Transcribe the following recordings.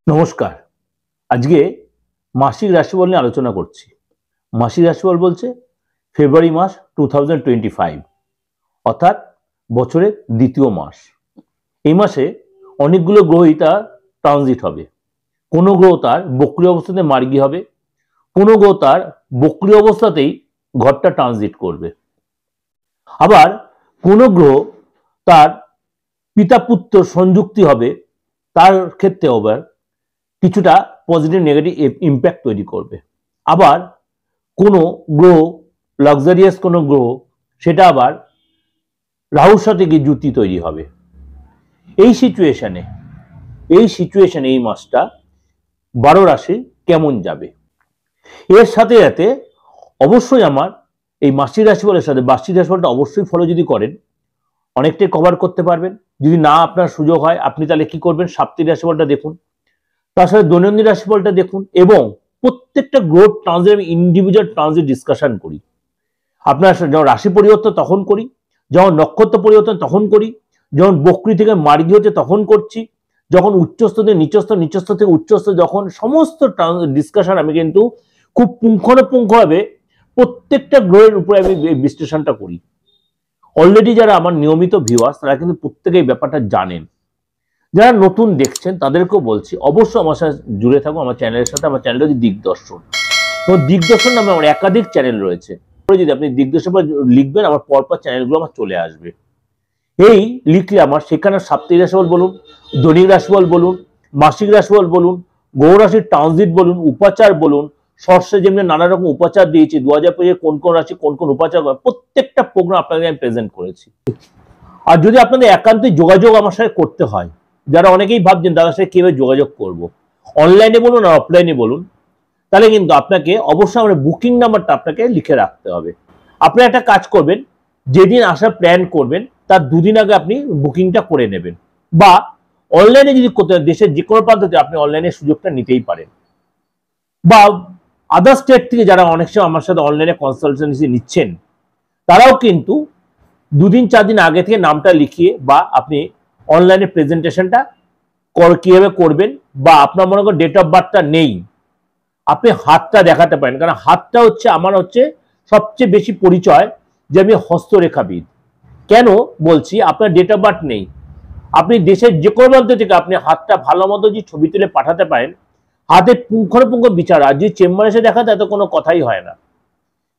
নমস্কার। আজকে মাসিক রাশিফল নিয়ে আলোচনা করছি। মাসিক রাশিফল বলছে ফেব্রুয়ারি মাস 2025 অর্থাৎ বছরের দ্বিতীয় মাস। এই মাসে অনেকগুলো গ্রহই তার ট্রানজিট হবে। কোনো গ্রহ তার বক্রী অবস্থাতে মার্গী হবে, কোনো গ্রহ তার বক্রী অবস্থাতেই ঘরটা ট্রানজিট করবে। আবার কোনো গ্রহ তার পিতা পুত্র সংযুক্তি হবে, তার ক্ষেত্রে আবার কিছুটা পজিটিভ নেগেটিভ ইম্প্যাক্ট তৈরি করবে। আবার কোনো গ্রহ লাক্সারিয়াস কোনো গ্রহ সেটা আবার রাহুর সাথে গিয়ে যুতি তৈরি হবে। এই সিচুয়েশনে এই মাসটা 12 রাশি কেমন যাবে, এর সাথে সাথে অবশ্যই আমার এই মাসিক রাশিফলের সাথে বার্ষিক রাশিফলটা অবশ্যই ফলো যদি করেন অনেকটাই কভার করতে পারবেন। যদি না আপনার সুযোগ হয় আপনি তাহলে কি করবেন, সাপ্তাহিক রাশিফলটা দেখুন, তার সাথে দৈনন্দিন রাশিফলটা দেখুন এবং প্রত্যেকটা গ্রহ ট্রানজিট ইন্ডিভিজুয়াল ট্রানজিট ডিসকাশন করি। আপনার যখন রাশি পরিবর্তন তখন করি, যখন নক্ষত্র পরিবর্তন তখন করি, যখন বক্রী থেকে মার্গী হচ্ছে তখন করছি, যখন উচ্চস্থ থেকে নিচস্থ, নিচস্থ থেকে উচ্চস্থ, যখন সমস্ত ডিসকাশন আমি কিন্তু খুব পুঙ্খানুপুঙ্খভাবে প্রত্যেকটা গ্রহের উপরে আমি বিশ্লেষণটা করি। অলরেডি যারা আমার নিয়মিত ভিউয়ার্স তারা কিন্তু প্রত্যেকেই ব্যাপারটা জানেন। যারা নতুন দেখছেন তাদেরকেও বলছি অবশ্যই আমার সাথে জুড়ে থাকুন, আমার চ্যানেলের সাথে। আমার চ্যানেল হচ্ছে দিগদর্শন এবং দিগদর্শন নামে আমার একাধিক চ্যানেল রয়েছে। যদি আপনি দিগদর্শন লিখবেন আমার পরপর চ্যানেলগুলো আমার চলে আসবে। এই লিখলে আমার সেখানে সাপ্তাহিক রাশিফল বলুন, দৈনিক রাশিফল বলুন, মাসিক রাশিফল বলুন, গ্রহ রাশির ট্রানজিট বলুন, উপাচার বলুন, সর্ষে যেমনি নানা রকম উপাচার দিয়েছি 2025 কোন কোন রাশি কোন কোন উপাচার করে প্রত্যেকটা প্রোগ্রাম আপনাদের আমি প্রেজেন্ট করেছি। আর যদি আপনাদের একান্তই যোগাযোগ আমার সাথে করতে হয়, যারা অনেকেই ভাবছেন দাদার সাথে কিভাবে যোগাযোগ করব, অনলাইনে বলুন আর অফলাইনে বলুন, তাহলে কিন্তু আপনাকে অবশ্যই আমার বুকিং নাম্বারটা আপনাকে লিখে রাখতে হবে। আপনি একটা কাজ করবেন, যেদিন আসার প্ল্যান করবেন তার দুদিন আগে আপনি বুকিংটা করে নেবেন, বা অনলাইনে যদি দেশের যে কোনো প্রান্তে আপনি অনলাইনে সুযোগটা নিতেই পারেন, বা আদার স্টেট থেকে যারা অনেক সময় আমার সাথে অনলাইনে কনসালটেন্সি নিচ্ছেন তারাও কিন্তু 2-4 দিন আগে থেকে নামটা লিখিয়ে বা আপনি অনলাইনে প্রেজেন্টেশনটা কিভাবে করবেন, বা আপনার মনে করেন ডেট অফ বার্থটা নেই, আপনি হাতটা দেখাতে পারেন। কারণ হাতটা হচ্ছে আমার সবচেয়ে বেশি পরিচয় যে আমি হস্তরেখাবিদ। কেন বলছি, আপনার ডেট অফ বার্থ নেই, আপনি দেশের যে কোনো প্রান্ত থেকে আপনি হাতটা ভালো মতো যে ছবি তুলে পাঠাতে পারেন, হাতে পুঙ্খানুপুঙ্খ বিচার। আর যে চেম্বারে এসে দেখাতে এত কোনো কথাই হয় না,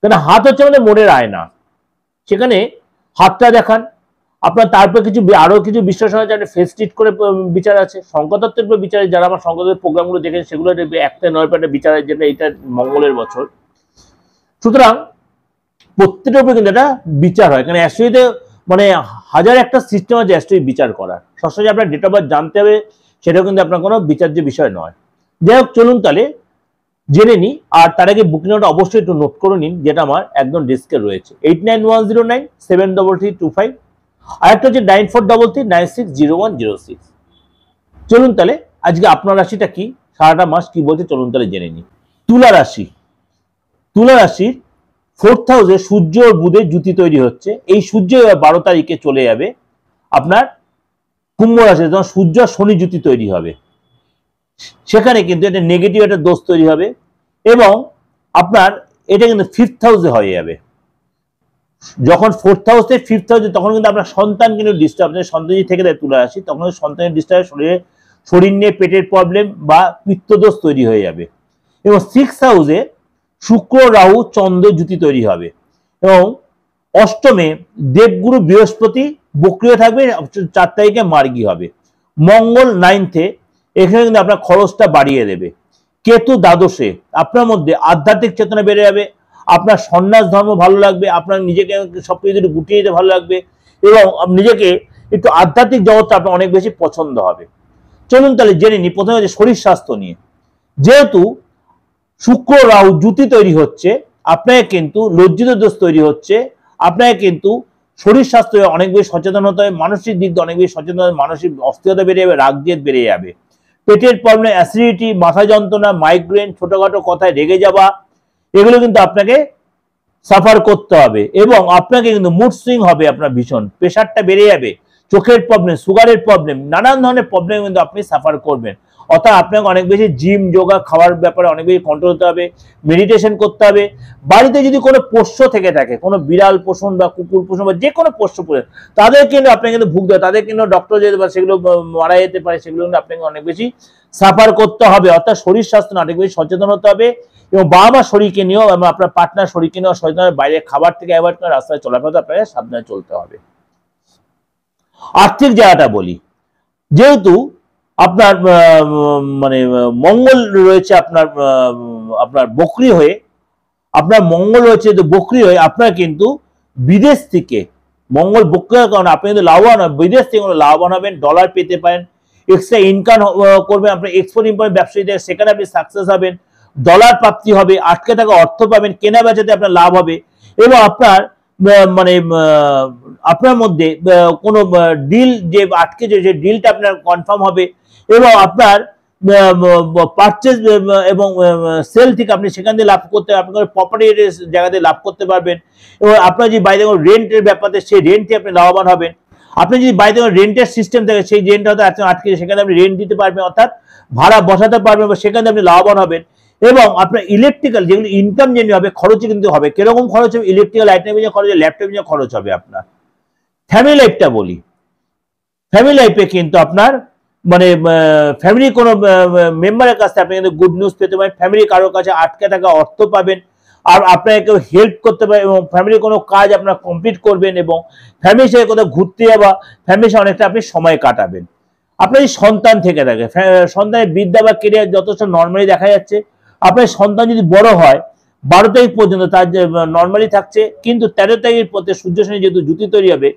কারণ হাত হচ্ছে আমাদের মনের আয়না। সেখানে হাতটা দেখান আপনার, তারপর আরো কিছু বিশ্লেষণ আছে, ফেস ট্রিট করে বিচার আছে, সংখ্যাতত্ত্বের বিচারে যারা আমার সংখ্যাতত্ত্বের প্রোগ্রামগুলো দেখেন সেগুলো 1-9 বিচার আছে, যেটা এটা মঙ্গলের বছর। সুতরাং প্রত্যেকটার উপরে কিন্তু একটা বিচার হয়, কারণ অ্যাস্ট্রোলজিতে মানে হাজার একটা সিস্টেম আছে অ্যাস্ট্রোলজি বিচার করার। সবসময় আপনার ডেট অফ বার্থ জানতে হবে সেটাও কিন্তু আপনার কোনো বিচার্য বিষয় নয়। যাই হোক, চলুন তাহলে জেনে নিই। আর তার আগে বুকিংটা অবশ্যই একটু নোট করে নিন, যেটা আমার একদম ডেস্কে রয়েছে 8910973325, আর একটা হচ্ছে 9433960106। চলুন তাহলে আজকে আপনার রাশিটা কি, সারাটা মাস কি বলছে চলুন তাহলে জেনে নিই। তুলা রাশি। তুলা রাশির 4th হাউসে সূর্য ও বুধের জুতি তৈরি হচ্ছে। এই সূর্য 12 তারিখে চলে যাবে আপনার কুম্ভ রাশি, যখন সূর্য আর শনি জুতি তৈরি হবে সেখানে কিন্তু একটা নেগেটিভ একটা দোষ তৈরি হবে এবং আপনার এটা কিন্তু 5th হাউসে হয়ে যাবে। যখন 4th হাউস থেকে 5th হাউসে তখন কিন্তু আপনার সন্তান কিন্তু ডিস্টার্ব, সন্তান যদি থেকে দেয় তুলা রাশি, তখন সন্তানের ডিস্টার্ব, শরীর নিয়ে পেটের প্রবলেম বা পিত্তদোষ তৈরি হয়ে যাবে। এবং 6th হাউসে শুক্র রাহু চন্দ্র জুতি তৈরি হবে এবং অষ্টমে দেবগুরু বৃহস্পতি বক্রিয় থাকবে, 4 তারিখে মার্গী হবে। মঙ্গল 9th-এ, এখানে কিন্তু আপনার খরচটা বাড়িয়ে দেবে। কেতু দ্বাদশে, আপনার মধ্যে আধ্যাত্মিক চেতনা বেড়ে যাবে, আপনার সন্ন্যাস ধর্ম ভালো লাগবে, আপনার নিজেকে সবকিছু একটু গুটিয়ে নিতে ভালো লাগবে এবং নিজেকে একটু আধ্যাত্মিক জগৎটা আপনার অনেক বেশি পছন্দ হবে। চলুন তাহলে জেনে নিই প্রথমে হচ্ছে শরীর স্বাস্থ্য নিয়ে। যেহেতু শুক্র রাহু জুতি তৈরি হচ্ছে, আপনাকে কিন্তু লজ্জিত দোষ তৈরি হচ্ছে, আপনাকে কিন্তু শরীর স্বাস্থ্য অনেক বেশি সচেতন হতে হবে, মানসিক দিক দিয়ে অনেক বেশি সচেতন হবে, মানসিক অস্থিরতা বেড়ে যাবে, রাগ জেদ বেড়ে যাবে, পেটের প্রবলেম, অ্যাসিডিটি, মাথা যন্ত্রণা, মাইগ্রেন, ছোটখাটো কথায় রেগে যাওয়া, এগুলো কিন্তু আপনাকে সাফার করতে হবে এবং আপনাকে কিন্তু মুড সুইং হবে, আপনার ভীষণ প্রেশারটা বেড়ে যাবে, চোখের প্রবলেম, সুগারের প্রবলেম, নানান ধরনের প্রবলেম কিন্তু আপনি সাফার করবেন। অর্থাৎ আপনাকে অনেক বেশি জিম যোগা খাওয়ার ব্যাপারে অনেক বেশি কন্ট্রোল হতে হবে, মেডিটেশন করতে হবে। বাড়িতে যদি কোনো পোষ্য থেকে থাকে, কোনো বিড়াল পোষণ বা কুকুর পোষণ বা যে কোনো পোষ্য পোষণ, তাদের কিন্তু আপনাকে কিন্তু ভুগতে হবে, তাদের কিন্তু ডক্টর যেতে পারে, সেগুলো মারা যেতে পারে, সেগুলো কিন্তু আপনাকে অনেক বেশি সাফার করতে হবে। অর্থাৎ শরীর স্বাস্থ্য নিয়ে অনেক বেশি সচেতন হতে হবে এবং বাবা মা শরীরকে নিয়েও এবং আপনার পার্টনার শরীরকে নিয়েও সচেতন হবে। বাইরে খাবার থেকে অ্যাভয়েড করে রাস্তায় চলাফেরা আপনাকে সাবধানে চলতে হবে। আর্থিক জায়গাটা বলি, যেহেতু আপনার মানে মঙ্গল রয়েছে আপনার আপনার বকরি হয়ে, আপনার মঙ্গল রয়েছে বকরি হয়ে, আপনার কিন্তু বিদেশ থেকে মঙ্গল বকরি হওয়ার কারণে আপনি কিন্তু লাভবান হবেন, বিদেশ থেকে লাভবান হবেন, ডলার পেতে পারেন, এক্সট্রা ইনকাম করবেন, আপনার এক্সপোর্ট ইম্পোর্ট ব্যবসায়ী সেখানে আপনি সাকসেস হবেন, ডলার প্রাপ্তি হবে, আটকে থাকা অর্থ পাবেন, কেনা বেচাতে আপনার লাভ হবে এবং আপনার মানে আপনার মধ্যে কোনো ডিল যে আটকে যে ডিলটা আপনার কনফার্ম হবে এবং আপনার পারচেজ এবং সেল থেকে আপনি সেখান থেকে লাভ করতে, আপনার প্রপার্টি জায়গা থেকে লাভ করতে পারবেন এবং আপনার যে বাইরে কোনো রেন্টের ব্যাপারে সেই রেন্টে আপনি লাভবান হবেন। আপনি যদি বাইরে কোনো রেন্টের সিস্টেম থাকে, সেই রেন্ট হয়তো আটকে, সেখানে আপনি রেন্ট দিতে পারবেন, অর্থাৎ ভাড়া বসাতে পারবেন বা সেখানে আপনি লাভবান হবেন এবং আপনার ইলেকট্রিক্যাল যেগুলো ইনকাম জেনে হবে, খরচ কিন্তু হবে। কিরকম খরচ হবে? ইলেকট্রিক্যাল আইটেমের যে খরচ, ল্যাপটপের যে খরচ হবে আপনার। ফ্যামিলি লাইফটা বলি, ফ্যামিলি লাইফে কিন্তু আপনার মানে ফ্যামিলি কোনো মেম্বারের কাছে আপনি কিন্তু গুড নিউজ পেতে পারেন, ফ্যামিলি কারোর কাছে আটকে থাকা অর্থ পাবেন আর আপনাকে কেউ হেল্প করতে পারে এবং ফ্যামিলির কোনো কাজ আপনার কমপ্লিট করবেন এবং ফ্যামিলির সাথে কোথাও ঘুরতে যাওয়া, ফ্যামিলির সাথে অনেকটা আপনি সময় কাটাবেন। আপনার যদি সন্তান থেকে থাকে, সন্তানের বিদ্যা বা কেরিয়ার যথেষ্ট নর্মালি দেখা যাচ্ছে। আপনার সন্তান যদি বড় হয় 12 তারিখ পর্যন্ত তার নর্মালি থাকছে, কিন্তু 13 তারিখের পথে সূর্য শনি যেহেতু জুতি তৈরি হবে,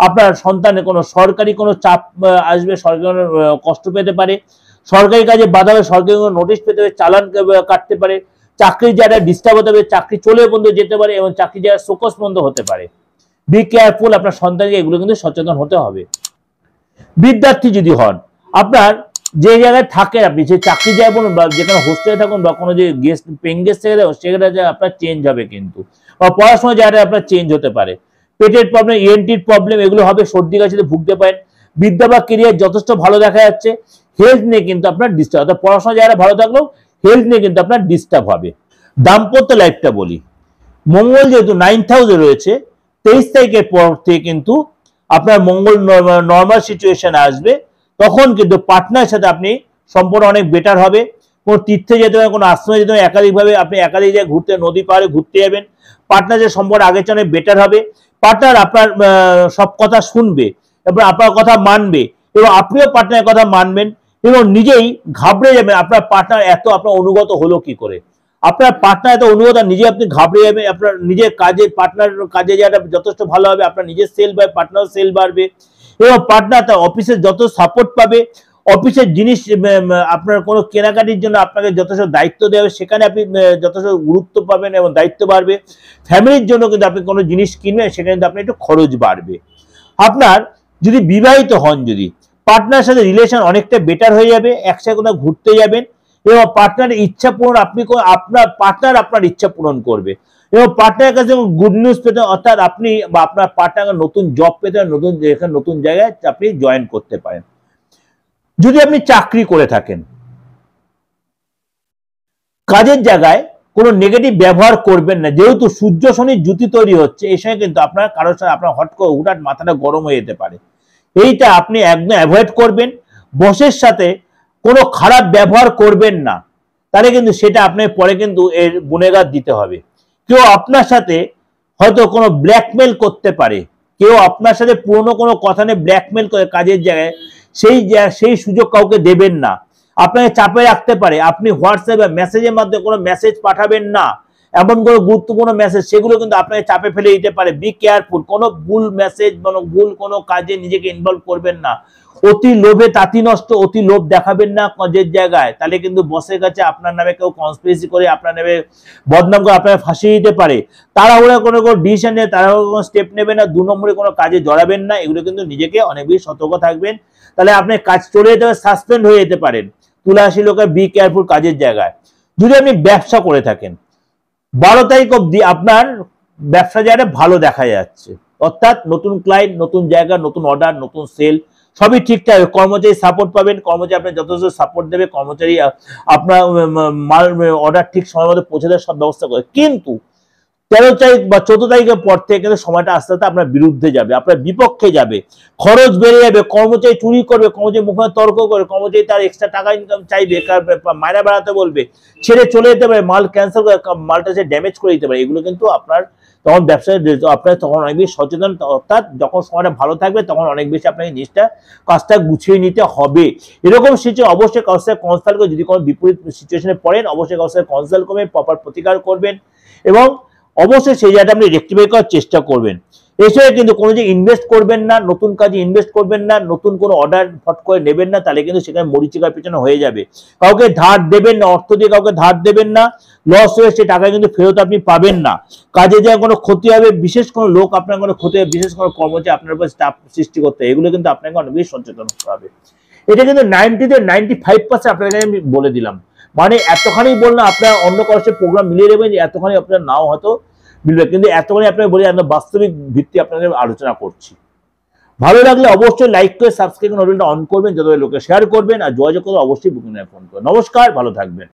আপনার সন্তানের কোনো সরকারি কোনো চাপ আসবে, সরকারি কষ্ট পেতে পারে, সরকারি কাজে বাধা হবে, সরকারি কোনো নোটিশ পেতে হবে, চালান কাটতে পারে, চাকরির জায়গায় ডিস্টার্ব হতে পারে, চাকরি চলে বন্ধ যেতে পারে এবং চাকরির জায়গায় শোকস বন্ধ হতে পারে। বি কেয়ারফুল, আপনার সন্তানকে এগুলো কিন্তু সচেতন হতে হবে। বিদ্যার্থী যদি হন, আপনার যে জায়গায় থাকেন, আপনি সেই চাকরি জায়গায় বলুন বা যেখানে হোস্টেলে থাকুন বা কোনো যে গেস্ট পেইং গেস্ট থেকে থাকুন, সেখানে আপনার চেঞ্জ হবে কিন্তু, বা পড়াশোনার জায়গাটা আপনার চেঞ্জ হতে পারে। পেটের প্রবলেম, ইএনটির প্রবলেম এগুলো হবে, সর্দি কাশিতে ভুগতে পারেন। বিদ্যা বা কেরিয়ার যথেষ্ট ভালো দেখা যাচ্ছে, হেলথ নিয়ে কিন্তু আপনার ডিস্টার্ব, অর্থাৎ পড়াশোনার জায়গাটা ভালো থাকলেও হেলথ নিয়ে কিন্তু আপনার ডিস্টার্ব হবে। দাম্পত্য লাইফটা বলি, মঙ্গল যেহেতু 9th হাউসে রয়েছে, 23 তারিখের পর থেকে কিন্তু আপনার মঙ্গল নর্মাল সিচুয়েশন আসবে, তখন কিন্তু পার্টনারের সাথে আপনি সম্পর্ক অনেক বেটার হবে। কোনো তীর্থে যেতে হবে, কোনো আশ্রমে যেতে হবে, একাধিকভাবে আপনি একাধিক জায়গায় ঘুরতে, নদী পাহাড়ে ঘুরতে যাবেন, পার্টনারের সম্পর্ক আগের চেয়ে অনেক বেটার হবে। পার্টনার আপনার সব কথা শুনবে এবং আপনার কথা মানবে এবং আপনিও পার্টনারের কথা মানবেন এবং নিজেই ঘাবড়ে যাবেন, আপনার পার্টনার এত আপনার অনুগত হলো কি করে। আপনার পার্টনার এত অনুগত, নিজে আপনি ঘাবড়ে যাবেন, আপনার নিজের কাজে পার্টনার কাজে যাওয়াটা যথেষ্ট ভালো হবে, আপনার নিজের সেল বাড়বে, পার্টনার সেল বাড়বে এবং পার্টনার তার অফিসে যত সাপোর্ট পাবে, অফিসের জিনিস আপনার কোনো কেনাকাটির জন্য আপনাকে যথেষ্ট দায়িত্ব দেওয়া হবে, সেখানে আপনি যথেষ্ট গুরুত্ব পাবেন এবং দায়িত্ব বাড়বে। ফ্যামিলির জন্য কিন্তু আপনি কোনো জিনিস কিনবেন, সেখানে কিন্তু আপনার একটু খরচ বাড়বে। আপনার যদি বিবাহিত হন, যদি পার্টনারের সাথে রিলেশন অনেকটা বেটার হয়ে যাবে, একসাথে কোথাও ঘুরতে যাবেন এবং পার্টনারের ইচ্ছা পূরণ আপনি, আপনার পার্টনার আপনার ইচ্ছা পূরণ করবে এবং পার্টনারের কাছে গুড নিউজ পেতে, অর্থাৎ আপনি বা আপনার পার্টনার নতুন জব পেতে, নতুন জায়গায় আপনি জয়েন করতে পারেন। যদি আপনি চাকরি করে থাকেন, কাজের জায়গায় কোনো নেগেটিভ ব্যবহার করবেন না, যেহেতু সূর্য শনির জুতি তৈরি হচ্ছে, এই সময় কিন্তু আপনার কারোর সাথে আপনার হট করে হুটহাট মাথাটা গরম হয়ে যেতে পারে, এইটা আপনি একদম অ্যাভয়েড করবেন। বসের সাথে কোনো খারাপ ব্যবহার করবেন না, তাহলে কিন্তু সেটা আপনার পরে কিন্তু এর গুণেগার দিতে হবে। কেউ আপনার সাথে হয়তো কোনো ব্ল্যাকমেল করতে পারে, কেউ আপনার সাথে পুরনো কোনো কথা নিয়ে ব্ল্যাকমেল করে কাজের জায়গায়, সেই সুযোগ কাউকে দেবেন না, আপনাকে চাপে রাখতে পারে। আপনি হোয়াটসঅ্যাপে মেসেজের মাধ্যমে কোনো মেসেজ পাঠাবেন না, এমন কোনো গুরুত্বপূর্ণ মেসেজ, সেগুলো কিন্তু আপনাকে চাপে ফেলে দিতে পারে। বি কেয়ারফুল, কোনো ভুল মেসেজ, ভুল কোনো কাজে নিজেকে ইনভলভ করবেন না। অতি লোভে তাঁতি নষ্ট, অতি লোভ দেখাবেন না কাজের জায়গায়, তাহলে কিন্তু বসের কাছে আপনার নামে কেউ কনস্পিরেসি করে আপনার নামে বদনাম করে আপনাকে ফাঁসিয়ে দিতে পারে। তাড়াহুড়া কোনো ডিসিশন নিয়ে তাড়াহুড়া কোনো স্টেপ নেবেন না, 2 নম্বরে কোনো কাজে জড়াবেন না, এগুলো কিন্তু নিজেকে অনেক বেশি সতর্ক থাকবেন, তাহলে আপনার কাজ চলে যেতে পারে, সাসপেন্ড হয়ে যেতে পারেন। তুলা রাশি লোকের বি কেয়ারফুল কাজের জায়গায়। যদি আপনি ব্যবসা করে থাকেন, 12 তারিখ অবধি আপনার ব্যবসা জায়গাটা ভালো দেখা যাচ্ছে, অর্থাৎ নতুন ক্লায়েন্ট, নতুন জায়গা, নতুন অর্ডার, নতুন সেল, সবই ঠিকঠাক, কর্মচারী সাপোর্ট পাবেন, কর্মচারী আপনার যথেষ্ট সাপোর্ট দেবে, কর্মচারী আপনার মাল অর্ডার ঠিক সময় মতো পৌঁছে দেওয়ার সব ব্যবস্থা করে। কিন্তু 13 তারিখ বা 14 তারিখের পর থেকে কিন্তু সময়টা আস্তে আস্তে আপনার বিরুদ্ধে যাবে, আপনার বিপক্ষে যাবে, খরচ বেড়ে যাবে, কর্মচারী চুরি করবে, কর্মচারী মুখে তর্ক করবে, কর্মচারী তার এক্সট্রা টাকা ইনকাম চাইবে, মায়না বাড়াতে বলবে, ছেড়ে চলে যেতে পারে, মাল ক্যান্সেল করে মালটা সে ড্যামেজ করে দিতে পারে। এগুলো কিন্তু আপনার তখন ব্যবসায় আপনার তখন অনেক বেশি সচেতন, অর্থাৎ যখন সময়টা ভালো থাকবে তখন অনেক বেশি আপনাকে জিনিসটা কাজটা গুছিয়ে নিতে হবে। এরকম সিচুয়েশন অবশ্যই কারোর সাথে কনসাল্ট করে, যদি কোনো বিপরীত সিচুয়েশনে পড়েন অবশ্যই কারোর সাথে কনসাল্ট করবেন, প্রপার প্রতিকার করবেন এবং অবশ্যই সেই জায়গাটা আপনি রেক্টিফাই করার চেষ্টা করবেন। এছাড়া কিন্তু কোনো যে ইনভেস্ট করবেন না, নতুন কাজে ইনভেস্ট করবেন না, নতুন কোনো অর্ডার ফট করে নেবেন না, তাহলে কিন্তু সেখানে মরিচিকার পেছনে হয়ে যাবে। কাউকে ধার দেবেন না, অর্থ দিয়ে কাউকে ধার দেবেন না, লস হয়ে সে টাকা কিন্তু ফেরত আপনি পাবেন না। কাজে যা কোনো ক্ষতি হবে, বিশেষ কোনো লোক আপনার কোনো ক্ষতি হবে, বিশেষ কোনো কর্মচারী আপনার উপর চাপ সৃষ্টি করতে হবে, এগুলো কিন্তু আপনাকে অনেক বেশি সচেতন হতে হবে। এটা কিন্তু 95% আপনাকে আমি বলে দিলাম। মানে এতখানি বললাম, আপনার অন্য কারোর সাথে প্রোগ্রাম মিলিয়ে দেবেন যে এতখানি আপনার নাও হয়তো মিলবে, কিন্তু এতখানি আপনাকে বলে আমরা বাস্তবিক ভিত্তি আপনাদের আলোচনা করছি। ভালো লাগলে অবশ্যই লাইক করে সাবস্ক্রাইব নোটিফিকেশন অন করবেন, যত লোকে শেয়ার করবেন, আর যোগাযোগ করলে অবশ্যই বুকিং ফোন করবেন। নমস্কার, ভালো থাকবেন।